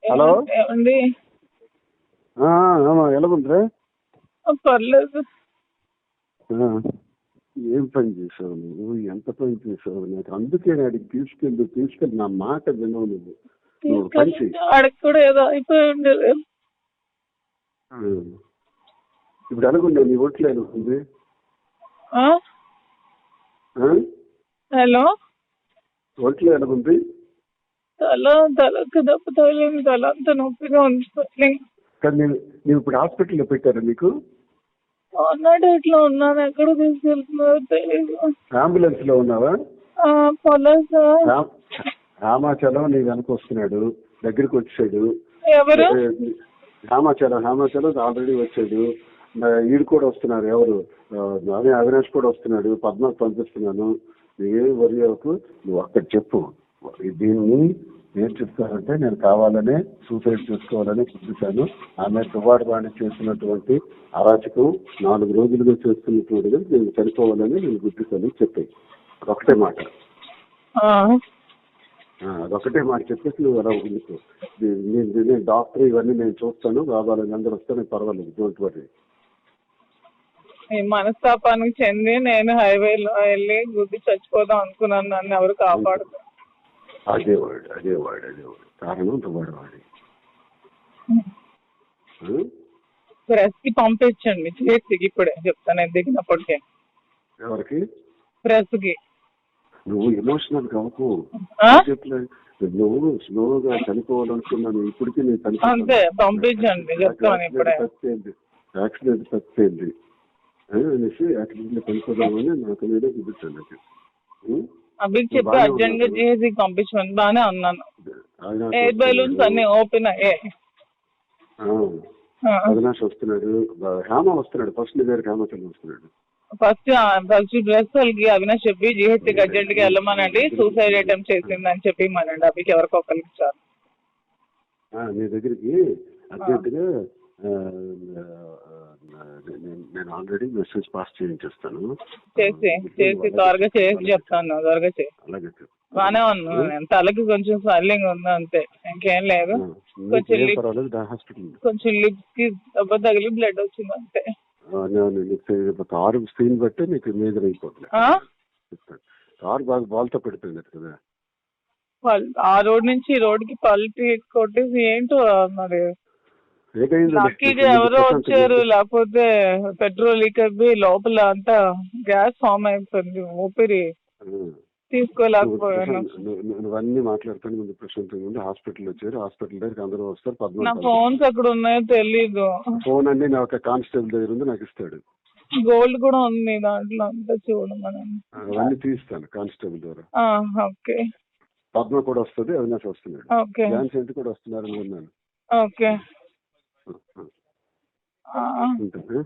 Hello ఏమండి? ఎలాగుందిరా? పర్లేదు. ఏం పని చేసావు నువ్వు? ఎంత పని చేసావు? నాకు అందుకే అడిగి తీసుకెళ్ళి నా మాట వినవు నువ్వు. నువ్వు పని చెయ్యి. ఆడికి కూడా ఏదో అయిపోయి ఉండేది. ఇప్పుడు ఎలాగుండే నీ ఒంట్లో ఎలాగుంది? హలో, ఒంట్లో ఎలాగుంది? తలకు దెబ్బ తగిలింది. తల అంతా నొప్పిగా ఉంది. కానీ నేను ఇప్పుడు హాస్పిటల్లో పెట్టారా మీకు? ఇట్లా ఉన్నాను. ఎక్కడ తీసుకెళ్తున్నారో తెలియదు. అంబులెన్స్ లో ఉన్నావా? రామాచలం నీ వెనక వస్తున్నాడు, దగ్గరికి వచ్చాడు. ఎవరు? రామాచలం ఆల్రెడీ వచ్చాడు. ఈడు కూడా వస్తున్నారు. ఎవరు? అవినాష్ కూడా వస్తున్నాడు. పద్మకు పంపిస్తున్నాను. ఏం వరి అవ్వకు. నువ్వు అక్కడ చెప్పు. దీన్ని ఏం చెప్తానంటే, నేను కావాలనే సూసైడ్ చేసుకోవాలని చూపించాను. ఆమె తువాడువాణి చేసినటువంటి అరాచకం 4 రోజులుగా చేస్తున్నటువంటిది నేను చనిపోవాలని నేను గుర్తిస్తాను చెప్పాను. అదొకటే మాట. అదొకటే మాట చెప్పేసి నువ్వు అలా ఉండుకో. నేను డాక్టర్ ఇవన్నీ నేను చూస్తాను. కావాలని అందరూ వస్తాను, పర్వాలేదు, డోంట్ వరీ. ఈ మనస్తాపానికి చెంది నేను హైవేలో వెళ్ళి గుద్ది చచ్చిపోదాం అనుకున్నాను. నన్ను ఎవరు కాపాడుతారు? అదేవాడు కారణం తువాడువాడి. ప్రెస్ కి పంపించండి. చేతికి ఇప్పుడే చెప్తాను దిగినప్పటికే. ఎవరికి? ప్రెస్ కి. నువ్వు ఎమోషనల్ కావకు. నువ్వు స్లోగా చనిపోవాలనుకున్నాను. ఇప్పటికీ నేను అంతే, పంపించండి చెప్తాను ఇప్పుడే. యాక్సిడెంట్ తప్పింది అనేసి యాక్సిడెంట్ లో చనిపోదామని నాకు నేనే చూపించాను. అభికి చెప్పి అర్జెంట్ గా చేసి పంపించమని బానే ఉన్నాను. ఎయిర్ బెలూన్స్ అన్ని ఓపెన్ అయ్యాయి. అవినాష్ వస్తున్నాడు, హేమ వస్తున్నాడు. ఫస్ట్ నీ దగ్గర హేమచంద్ర వస్తున్నాడు. ఫస్ట్ డ్రెస్ వాళ్ళకి అవినాష్ చెప్పి జిహెచ్కి అర్జెంట్ గా వెళ్ళమనండి, సూసైడ్ అటెంప్ట్ చేసిందని చెప్పి మనండి. అభికి ఎవరికో ఒకరికి చాలు. నీ దగ్గరికి అర్జెంట్ గా నేను ఆల్రెడీ మెసేజ్ పాస్ చేయించేస్తాను. చేసి త్వరగా చేసి చెప్తాను. త్వరగా చేసి. అలాగే బానే ఉన్నాను. తలకి కొంచెం స్వెల్లింగ్ ఉంది అంతే, ఇంకేం లేదు. కొంచెం లిప్స్ కి దెబ్బ తగిలి బ్లడ్ వచ్చింది అంతే. కారు స్క్రీన్ బట్టి నీకు మేజర్ అయిపోతుంది. కారు బాగా బాల్తో పెడుతుంది కదా. ఆ రోడ్ నుంచి ఈ రోడ్ కి పల్టీ కొట్టేసి ఏంటో మరి లక్కీగా ఎవరో వచ్చారు. లేకపోతే పెట్రోల్ లీక్ అయిపోయి లోపల అంతా గ్యాస్ ఫామ్ అయిపోయింది. ఊపిరి తీసుకోలేకపోయాను. నువ్వన్నీ మాట్లాడుతాను ముందు ప్రశాంతంగా ఉంది. హాస్పిటల్ వచ్చారు. హాస్పిటల్ దగ్గర అందరూ వస్తారు. నా ఫోన్స్ ఎక్కడ ఉన్నాయో తెలీదు. ఫోన్ అన్ని నా ఒక కానిస్టేబుల్ దగ్గర ఉంది, నాకు ఇస్తాడు. గోల్డ్ కూడా ఉంది దాంట్లో, అంతా చూడమని. అవన్నీ తీస్తాను కానిస్టేబుల్ ద్వారా. ఓకే. పద్మ కూడా వస్తుంది, అవినాష్ వస్తున్నాడు, డాన్స్ ఎంత కూడా వస్తున్నారు అన్నాను. ఓకే. ఉంటుంది.